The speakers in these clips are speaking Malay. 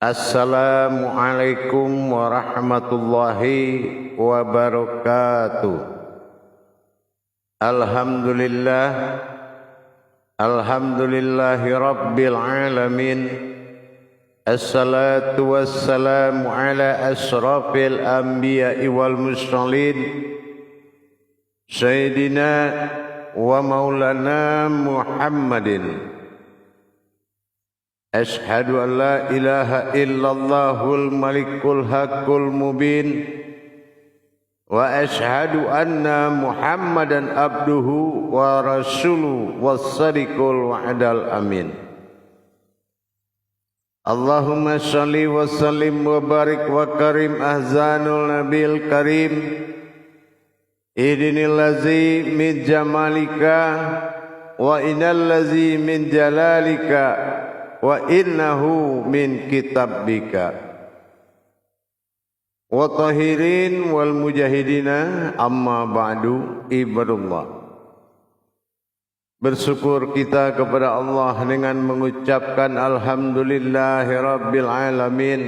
Assalamualaikum warahmatullahi wabarakatuh. Alhamdulillahi rabbil alamin. Assalatu wassalamu ala asrafil anbiya'i wal mursalin Sayyidina wa maulana Muhammadin. Ashhadu an la ilaha illallahul malikul haqqul mubin wa ashhadu anna Muhammadan abduhu wa rasuluhu was-sadiqul wa'dal amin. Allahumma shalli wa sallim wa barik wa karim ahzanul nabil karim idinil ladzi min jamalika wa innal ladzi min jalalika wa innahu min kitabika wa tahirin wal mujahidina amma ba'du ibadullah. Bersyukur kita kepada Allah dengan mengucapkan alhamdulillahi rabbil alamin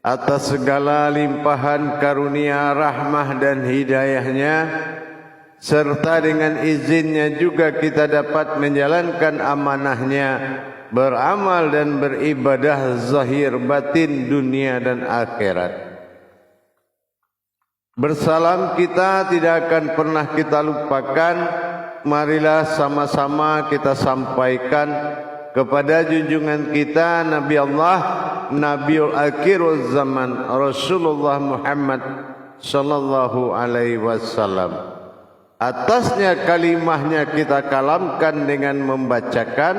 atas segala limpahan karunia, rahmah dan hidayahnya, serta dengan izinnya juga kita dapat menjalankan amanahnya, beramal dan beribadah zahir batin dunia dan akhirat. Bersalam kita tidak akan pernah kita lupakan. Marilah sama-sama kita sampaikan kepada junjungan kita Nabi Allah, Nabiul Akhirul Zaman, Rasulullah Muhammad sallallahu alaihi wasallam. Atasnya kalimahnya kita kalamkan dengan membacakan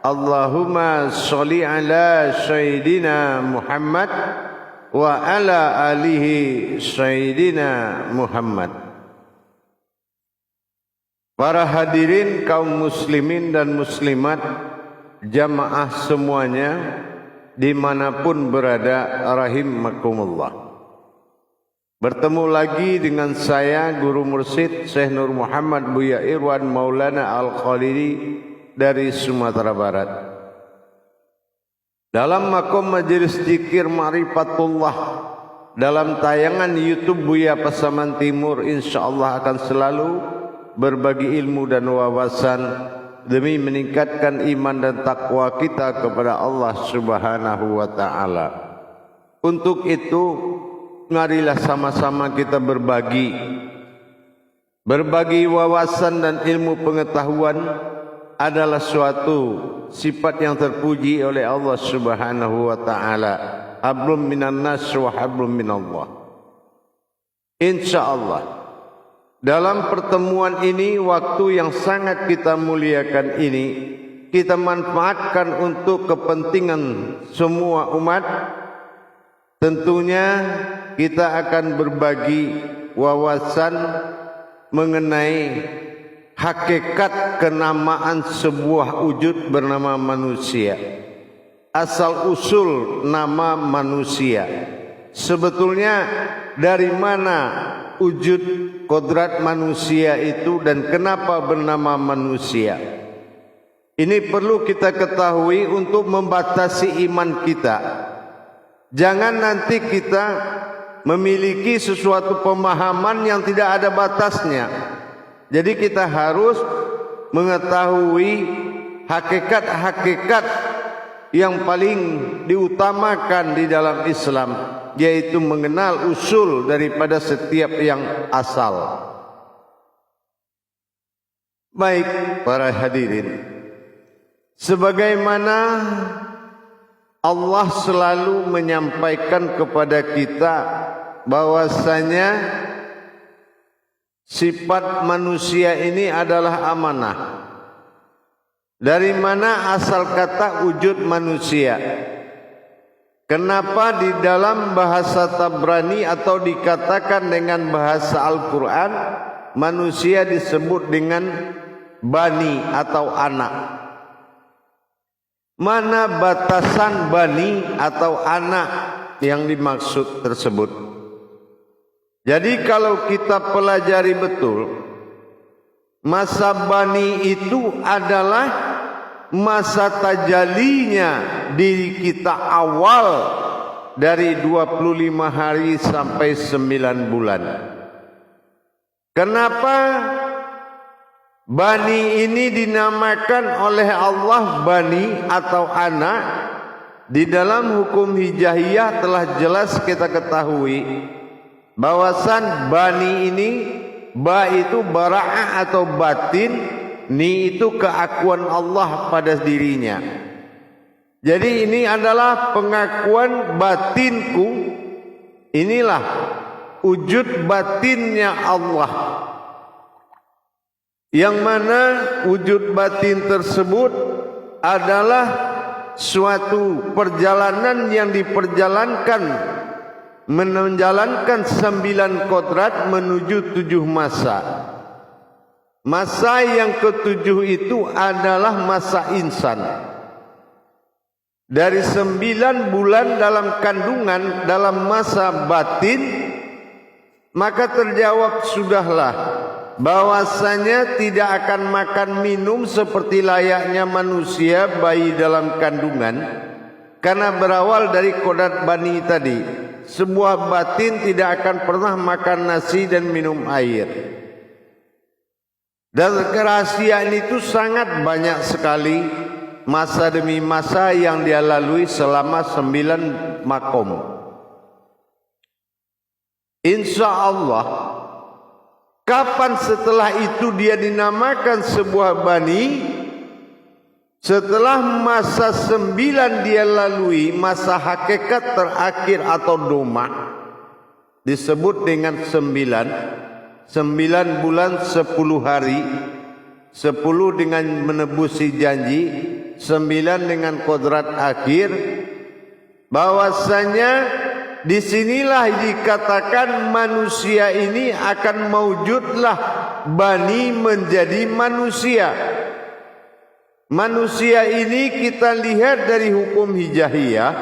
Allahumma sholli ala Sayyidina Muhammad wa ala alihi Sayyidina Muhammad. Para hadirin kaum muslimin dan muslimat, jamaah semuanya dimanapun berada, rahimakumullah. Bertemu lagi dengan saya Guru Mursyid Syekh Nur Muhammad Buya Irwan Maulana Al-Khalidi dari Sumatera Barat. Dalam makom majelis zikir Ma'rifatullah dalam tayangan YouTube Buya Pasaman Timur, insyaallah akan selalu berbagi ilmu dan wawasan demi meningkatkan iman dan takwa kita kepada Allah Subhanahu wa taala. Untuk itu, marilah sama-sama kita berbagi wawasan dan ilmu pengetahuan adalah suatu sifat yang terpuji oleh Allah Subhanahu wa taala. Hablum minan nas wa hablum minallah. Insyaallah dalam pertemuan ini, waktu yang sangat kita muliakan ini kita manfaatkan untuk kepentingan semua umat. Tentunya kita akan berbagi wawasan mengenai hakikat kenamaan sebuah wujud bernama manusia. Asal usul nama manusia. Sebetulnya dari mana wujud kodrat manusia itu dan kenapa bernama manusia? Ini perlu kita ketahui untuk membatasi iman kita. Jangan nanti kita memiliki sesuatu pemahaman yang tidak ada batasnya. Jadi kita harus mengetahui hakikat-hakikat yang paling diutamakan di dalam Islam, yaitu mengenal usul daripada setiap yang asal. Baik para hadirin, sebagaimana Allah selalu menyampaikan kepada kita bahwasanya sifat manusia ini adalah amanah. Dari mana asal kata wujud manusia? Kenapa di dalam bahasa Tabrani atau dikatakan dengan bahasa Al-Quran manusia disebut dengan bani atau anak? Mana batasan bani atau anak yang dimaksud tersebut? Jadi kalau kita pelajari betul, masa bani itu adalah masa tajalinya diri kita awal dari 25 hari sampai 9 bulan. Kenapa Bani ini dinamakan oleh Allah Bani atau anak? Di dalam hukum hijaiyah telah jelas kita ketahui bahwasan Bani ini, ba itu bara'ah atau batin, ni itu keakuan Allah pada dirinya. Jadi ini adalah pengakuan batinku, inilah wujud batinnya Allah, yang mana wujud batin tersebut adalah suatu perjalanan yang diperjalankan, menjalankan 9 kodrat menuju 7 masa. Masa yang ke-7 itu adalah masa insan. Dari 9 bulan dalam kandungan, dalam masa batin, maka terjawab sudahlah bahwasanya tidak akan makan minum seperti layaknya manusia bayi dalam kandungan, karena berawal dari kodrat Bani tadi. Sebuah batin tidak akan pernah makan nasi dan minum air. Dan kerahasiaan itu sangat banyak sekali, masa demi masa yang dia lalui selama 9 makom. Insya Allah, kapan setelah itu dia dinamakan sebuah Bani? Setelah masa 9 dia lalui, masa hakikat terakhir atau doma, disebut dengan 9 bulan 10 hari, 10 dengan menebusi janji, 9 dengan kodrat akhir. Bahwasanya disinilah dikatakan manusia ini akan mewujudlah Bani menjadi manusia. Manusia ini kita lihat dari hukum hijaiyah.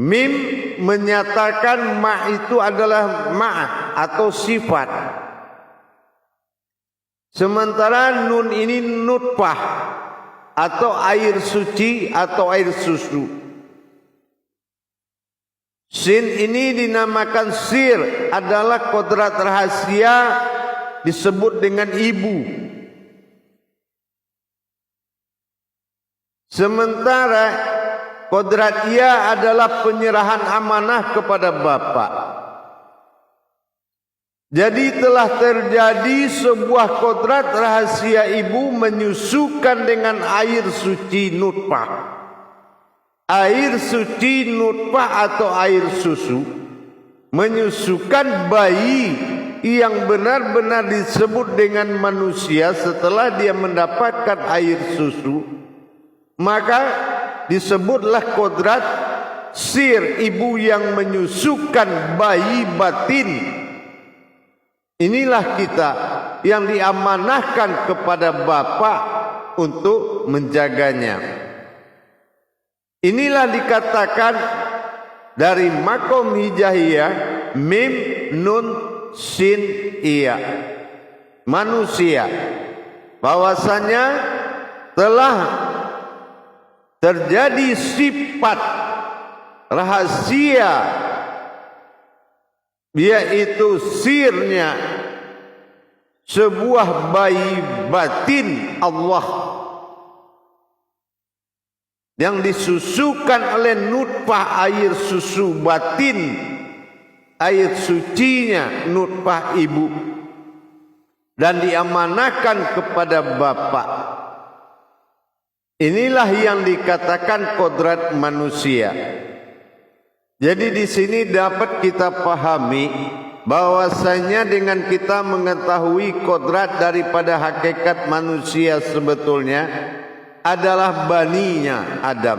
Mim menyatakan ma itu adalah ma atau sifat. Sementara nun ini nutfah atau air suci atau air susu. Sin ini dinamakan sir, adalah kodrat rahasia, disebut dengan ibu. Sementara kodrat ia adalah penyerahan amanah kepada bapa. Jadi telah terjadi sebuah kodrat rahasia ibu menyusukan dengan air suci nutfah. Air suci nutfah atau air susu menyusukan bayi yang benar-benar disebut dengan manusia setelah dia mendapatkan air susu. Maka disebutlah kodrat sir, ibu yang menyusukan bayi batin. Inilah kita yang diamanahkan kepada bapa untuk menjaganya. Inilah dikatakan dari makom hijaiyah, mim nun sin iya, manusia. Bahwasanya telah terjadi sifat rahasia, yaitu sirnya sebuah bayi batin Allah yang disusukan oleh nutfah air susu batin, air sucinya nutfah ibu, dan diamanahkan kepada bapa. Inilah yang dikatakan kodrat manusia. Jadi di sini dapat kita pahami bahwasanya dengan kita mengetahui kodrat daripada hakikat manusia sebetulnya adalah baninya Adam.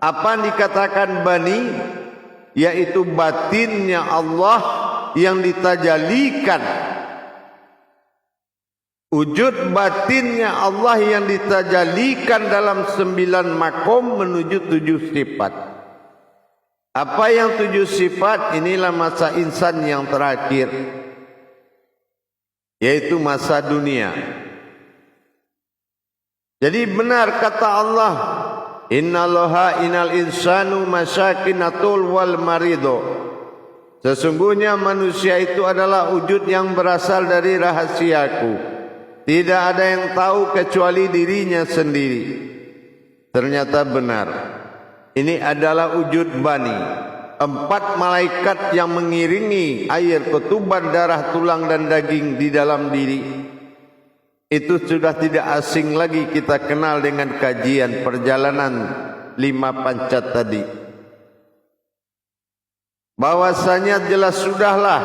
Apa yang dikatakan bani? Yaitu batinnya Allah yang ditajalikan. Wujud batinnya Allah yang ditajalikan dalam 9 makom menuju 7 sifat. Apa yang 7 sifat? Inilah masa insan yang terakhir, yaitu masa dunia. Jadi benar kata Allah, innallaha innal insanu masyakinatul wal marido. Sesungguhnya manusia itu adalah wujud yang berasal dari rahasiaku. Tidak ada yang tahu kecuali dirinya sendiri. Ternyata benar. Ini adalah wujud bani. 4 malaikat yang mengiringi air ketuban darah tulang dan daging di dalam diri. Itu sudah tidak asing lagi kita kenal dengan kajian perjalanan 5 pancat tadi. Bahwasanya jelas sudahlah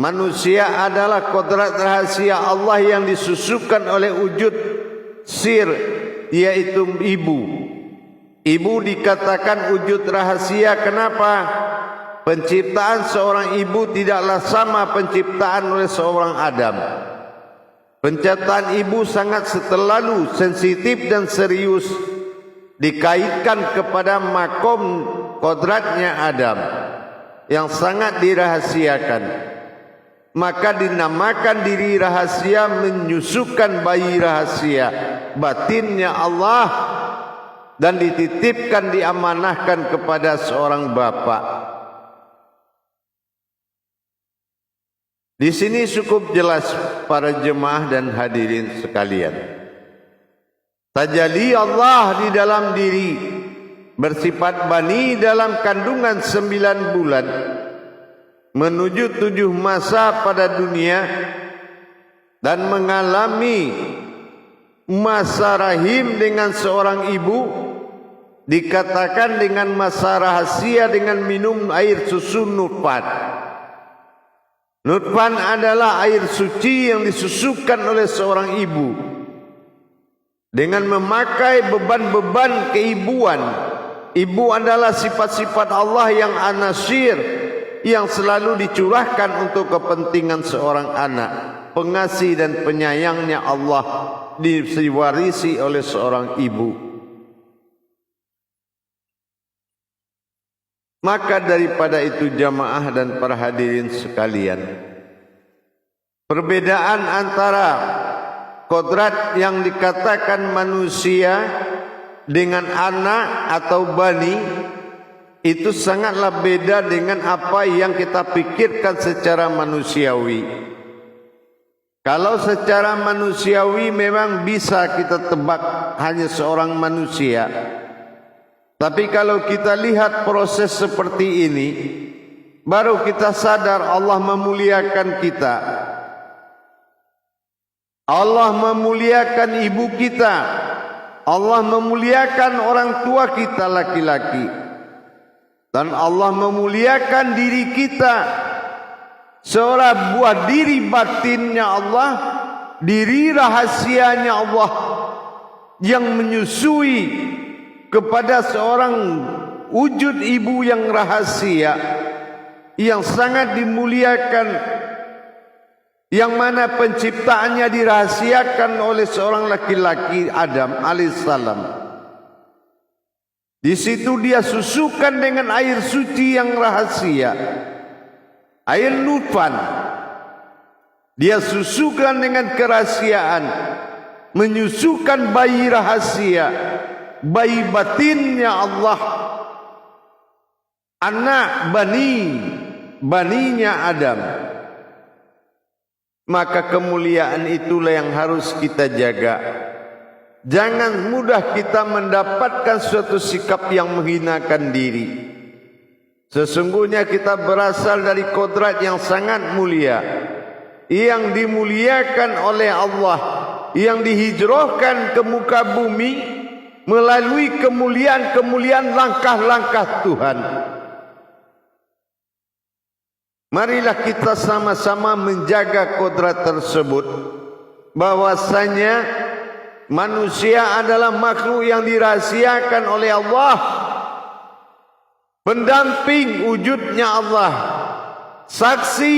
manusia adalah kodrat rahasia Allah yang disusukan oleh wujud sir, yaitu ibu. Ibu dikatakan wujud rahasia. Kenapa? Penciptaan seorang ibu tidaklah sama penciptaan oleh seorang Adam. Penciptaan ibu sangat terlalu sensitif dan serius, dikaitkan kepada makom kodratnya Adam yang sangat dirahasiakan. Maka dinamakan diri rahasia, menyusukan bayi rahasia batinnya Allah, dan dititipkan, diamanahkan kepada seorang bapa. Di sini cukup jelas para jemaah dan hadirin sekalian. Tajalli Allah di dalam diri bersifat bani dalam kandungan 9 bulan menuju 7 masa pada dunia dan mengalami masa rahim dengan seorang ibu, dikatakan dengan masa rahasia dengan minum air susu nutfah. Nutfah adalah air suci yang disusukan oleh seorang ibu dengan memakai beban-beban keibuan. Ibu adalah sifat-sifat Allah yang an-nasir, yang selalu dicurahkan untuk kepentingan seorang anak. Pengasih dan penyayangnya Allah diwarisi oleh seorang ibu. Maka daripada itu jamaah dan para hadirin sekalian, perbedaan antara kodrat yang dikatakan manusia dengan anak atau bani itu sangatlah beda dengan apa yang kita pikirkan secara manusiawi. Kalau secara manusiawi memang bisa kita tebak hanya seorang manusia. Tapi kalau kita lihat proses seperti ini, baru kita sadar Allah memuliakan kita. Allah memuliakan ibu kita. Allah memuliakan orang tua kita laki-laki. Dan Allah memuliakan diri kita. Seorang buah diri batinnya Allah, diri rahasianya Allah yang menyusui kepada seorang wujud ibu yang rahasia, yang sangat dimuliakan, yang mana penciptaannya dirahasiakan oleh seorang laki-laki Adam alaihissalam. Di situ dia susukan dengan air suci yang rahasia, air nutfah. Dia susukan dengan kerahasiaan, menyusukan bayi rahasia, bayi batinnya Allah, anak baninya Adam. Maka kemuliaan itulah yang harus kita jaga. Jangan mudah kita mendapatkan suatu sikap yang menghinakan diri. Sesungguhnya kita berasal dari kodrat yang sangat mulia, yang dimuliakan oleh Allah, yang dihijrahkan ke muka bumi melalui kemuliaan-kemuliaan langkah-langkah Tuhan. Marilah kita sama-sama menjaga kodrat tersebut, bahwasanya manusia adalah makhluk yang dirahasiakan oleh Allah, pendamping wujudnya Allah, saksi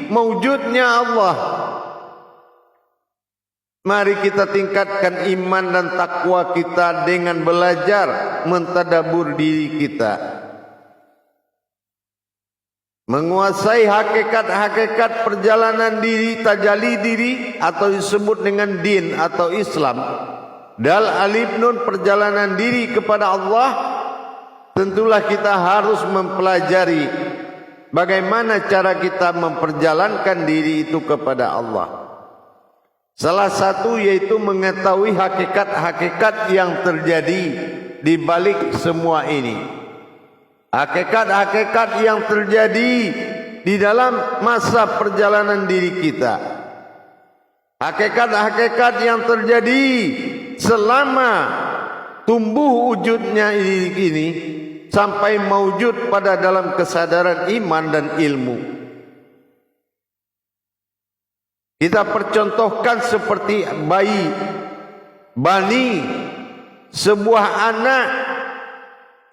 mewujudnya Allah. Mari kita tingkatkan iman dan takwa kita dengan belajar mentadabur diri kita, menguasai hakikat-hakikat perjalanan diri, tajalli diri, atau disebut dengan din atau Islam. Dal alif nun perjalanan diri kepada Allah, tentulah kita harus mempelajari bagaimana cara kita memperjalankan diri itu kepada Allah. Salah satu yaitu mengetahui hakikat-hakikat yang terjadi di balik semua ini. Hakikat-hakikat yang terjadi di dalam masa perjalanan diri kita. Hakikat-hakikat yang terjadi selama tumbuh wujudnya ini sampai mewujud pada dalam kesadaran iman dan ilmu. Kita percontohkan seperti bayi, bani, sebuah anak,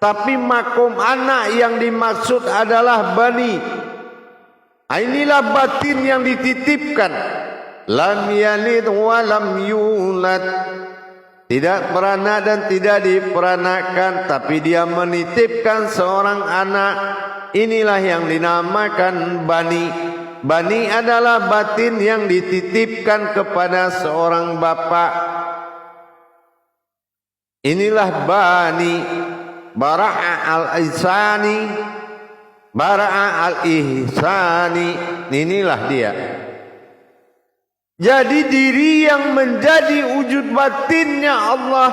tapi makom anak yang dimaksud adalah bani. Inilah batin yang dititipkan. Lam yalid wa lam yulad. Tidak beranak dan tidak diperanakan, tapi dia menitipkan seorang anak. Inilah yang dinamakan bani. Bani adalah batin yang dititipkan kepada seorang bapa. Inilah bani. Bara'a al-ihsani, bara'a al-ihsani. Inilah dia. Jadi diri yang menjadi wujud batinnya Allah,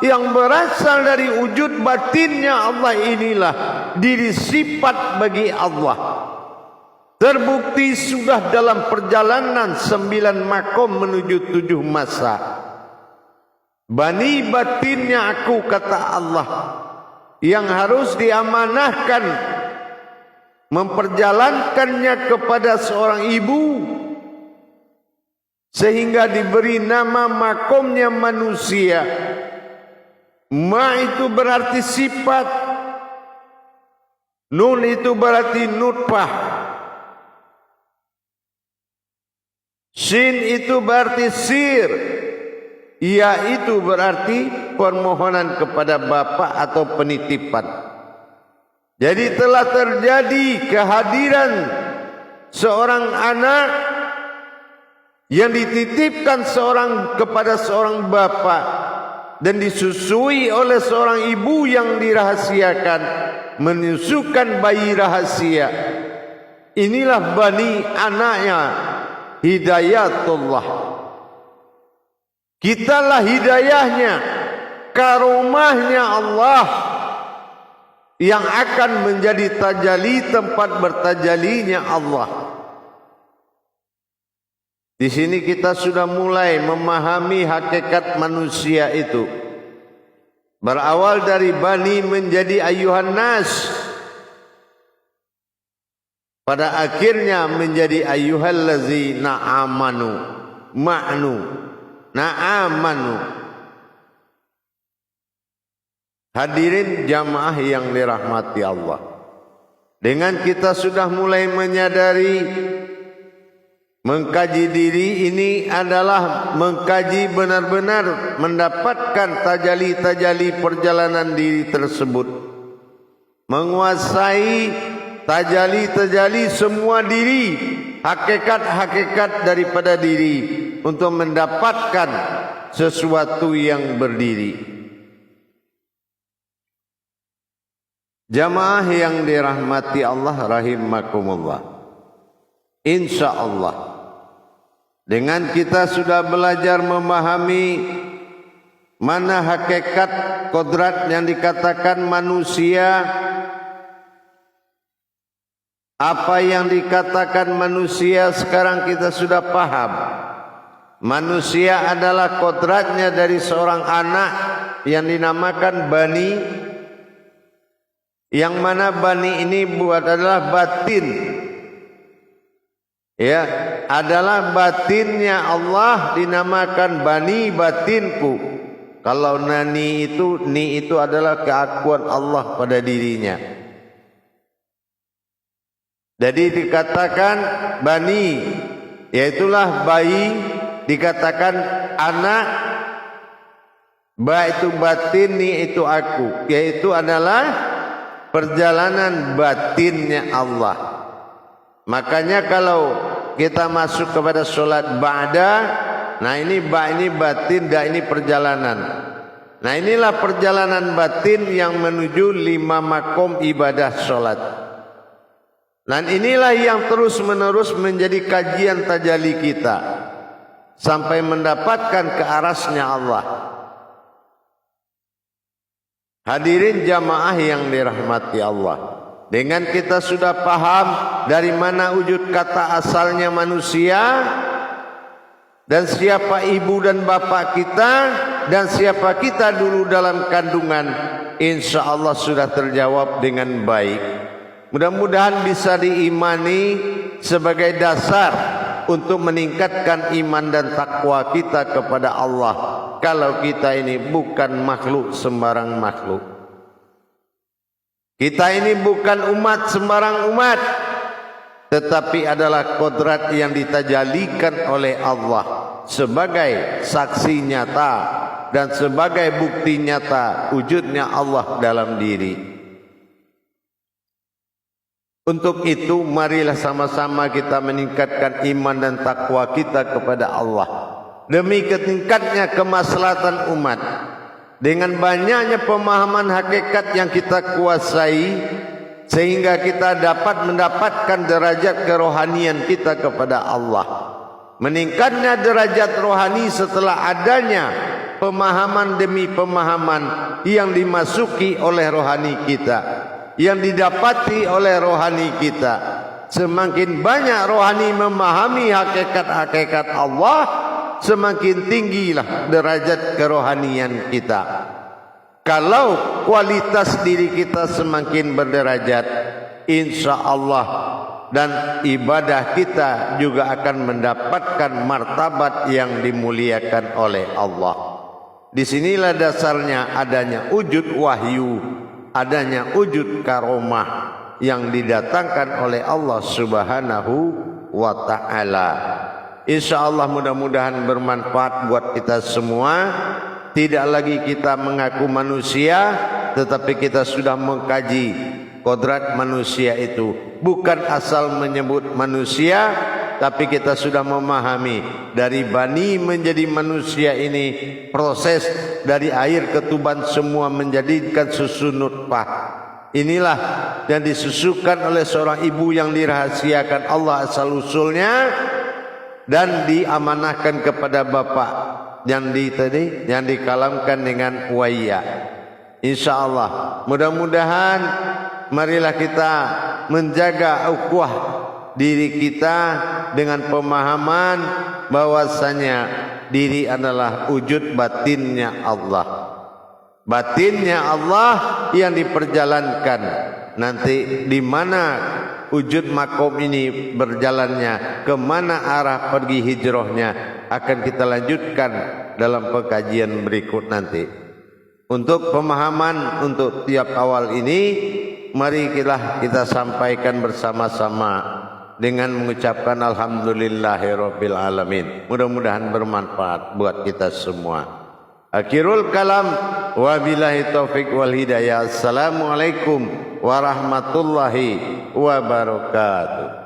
yang berasal dari wujud batinnya Allah, inilah diri sifat bagi Allah. Terbukti sudah dalam perjalanan 9 makom menuju 7 masa. Bani batinnya aku, kata Allah, yang harus diamanahkan memperjalankannya kepada seorang ibu, sehingga diberi nama makomnya manusia. Ma itu berarti sifat, nun itu berarti nutfah, sin itu berarti sir, ya itu berarti permohonan kepada bapa atau penitipan. Jadi telah terjadi kehadiran seorang anak yang dititipkan kepada seorang bapa dan disusui oleh seorang ibu yang dirahasiakan, menyusukan bayi rahasia. Inilah bani, anaknya hidayatullah. Kitalah hidayahnya, karomahnya Allah yang akan menjadi tajalli, tempat bertajalinya Allah. Di sini kita sudah mulai memahami hakikat manusia itu. Berawal dari bani menjadi ayuhan nas, pada akhirnya menjadi ayyuhallazina amanu, ma'nu, na'amanu. Hadirin jamaah yang dirahmati Allah, dengan kita sudah mulai menyadari mengkaji diri ini adalah mengkaji benar-benar mendapatkan tajalli-tajalli perjalanan diri tersebut, menguasai tajalli-tajalli semua diri, hakikat-hakikat daripada diri, untuk mendapatkan sesuatu yang berdiri. Jamaah yang dirahmati Allah rahimakumullah, insyaallah dengan kita sudah belajar memahami mana hakikat kodrat yang dikatakan manusia. Apa yang dikatakan manusia sekarang kita sudah paham. Manusia adalah kodratnya dari seorang anak yang dinamakan bani, yang mana bani ini adalah batin, ya, adalah batinnya Allah, dinamakan bani, batinku. Kalau ni itu adalah keakuan Allah pada dirinya. Jadi dikatakan bani, yaitulah bayi, dikatakan anak, ba itu batin, ni itu aku, yaitu adalah perjalanan batinnya Allah. Makanya kalau kita masuk kepada sholat ba'da, Nah ini batin, da ini perjalanan. Nah inilah perjalanan batin yang menuju 5 makom ibadah sholat. Dan inilah yang terus menerus menjadi kajian tajalli kita sampai mendapatkan kearasnya Allah. Hadirin jamaah yang dirahmati Allah, dengan kita sudah paham dari mana wujud kata asalnya manusia, dan siapa ibu dan bapak kita, dan siapa kita dulu dalam kandungan, insya Allah sudah terjawab dengan baik. Mudah-mudahan bisa diimani sebagai dasar untuk meningkatkan iman dan takwa kita kepada Allah. Kalau kita ini bukan makhluk sembarang makhluk. Kita ini bukan umat sembarang umat, tetapi adalah kodrat yang ditajalikan oleh Allah sebagai saksi nyata dan sebagai bukti nyata wujudnya Allah dalam diri. Untuk itu marilah sama-sama kita meningkatkan iman dan takwa kita kepada Allah demi ketingkatnya kemaslahatan umat. Dengan banyaknya pemahaman hakikat yang kita kuasai, sehingga kita dapat mendapatkan derajat kerohanian kita kepada Allah. Meningkatnya derajat rohani setelah adanya pemahaman demi pemahaman yang dimasuki oleh rohani kita, yang didapati oleh rohani kita. Semakin banyak rohani memahami hakikat-hakikat Allah, semakin tinggilah derajat kerohanian kita. Kalau kualitas diri kita semakin berderajat, insya Allah dan ibadah kita juga akan mendapatkan martabat yang dimuliakan oleh Allah. Disinilah dasarnya adanya wujud wahyu, adanya wujud karomah yang didatangkan oleh Allah Subhanahu wa ta'ala. InsyaAllah mudah-mudahan bermanfaat buat kita semua. Tidak lagi kita mengaku manusia, tetapi kita sudah mengkaji kodrat manusia itu. Bukan asal menyebut manusia, tapi kita sudah memahami dari bani menjadi manusia ini, proses dari air ketuban semua menjadikan susu nutfah. Inilah yang disusukan oleh seorang ibu yang dirahasiakan Allah asal usulnya dan diamanahkan kepada bapak yang dikalamkan dengan waya. InsyaAllah mudah-mudahan marilah kita menjaga ukhuwah diri kita dengan pemahaman bahwasanya diri adalah wujud batinnya Allah. Batinnya Allah yang diperjalankan. Nanti di mana wujud makom ini berjalannya, kemana arah pergi hijrahnya, akan kita lanjutkan dalam pengkajian berikut nanti. Untuk pemahaman untuk tiap awal ini, mari kita sampaikan bersama-sama dengan mengucapkan alhamdulillahirabbil alamin. Mudah-mudahan bermanfaat buat kita semua. Akhirul kalam, wabillahi taufik wal hidayah. Assalamualaikum warahmatullahi wabarakatuh.